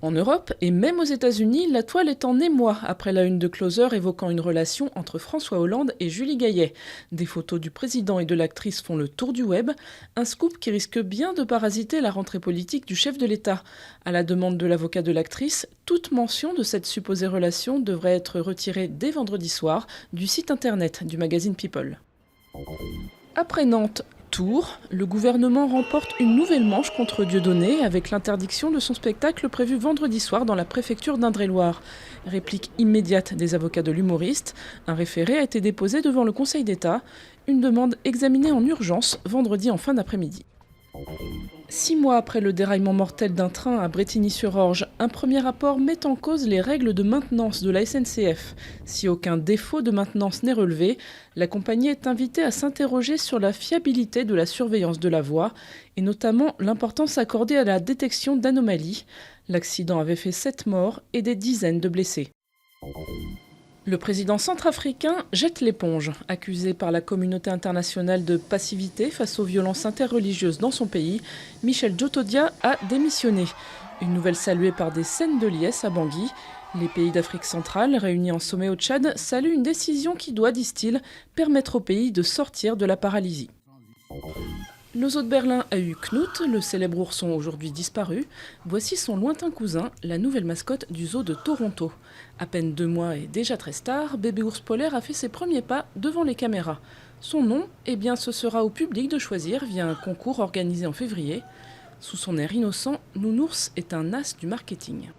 En Europe et même aux États-Unis, la toile est en émoi après la une de Closer évoquant une relation entre François Hollande et Julie Gaillet. Des photos du président et de l'actrice font le tour du web, un scoop qui risque bien de parasiter la rentrée politique du chef de l'État. À la demande de l'avocat de l'actrice, toute mention de cette supposée relation devrait être retirée dès vendredi soir du site internet du magazine People. Après Nantes, Tours, le gouvernement remporte une nouvelle manche contre Dieudonné avec l'interdiction de son spectacle prévu vendredi soir dans la préfecture d'Indre-et-Loire. Réplique immédiate des avocats de l'humoriste, un référé a été déposé devant le Conseil d'État, une demande examinée en urgence vendredi en fin d'après-midi. 6 mois après le déraillement mortel d'un train à Brétigny-sur-Orge, un premier rapport met en cause les règles de maintenance de la SNCF. Si aucun défaut de maintenance n'est relevé, la compagnie est invitée à s'interroger sur la fiabilité de la surveillance de la voie et notamment l'importance accordée à la détection d'anomalies. L'accident avait fait 7 morts et des dizaines de blessés. Le président centrafricain jette l'éponge. Accusé par la communauté internationale de passivité face aux violences interreligieuses dans son pays, Michel Djotodia a démissionné. Une nouvelle saluée par des scènes de liesse à Bangui. Les pays d'Afrique centrale, réunis en sommet au Tchad, saluent une décision qui doit, disent-ils, permettre au pays de sortir de la paralysie. Le zoo de Berlin a eu Knut, le célèbre ourson aujourd'hui disparu. Voici son lointain cousin, la nouvelle mascotte du zoo de Toronto. À peine 2 mois et déjà très star, bébé ours polaire a fait ses premiers pas devant les caméras. Son nom, eh bien, ce sera au public de choisir via un concours organisé en février. Sous son air innocent, Nounours est un as du marketing.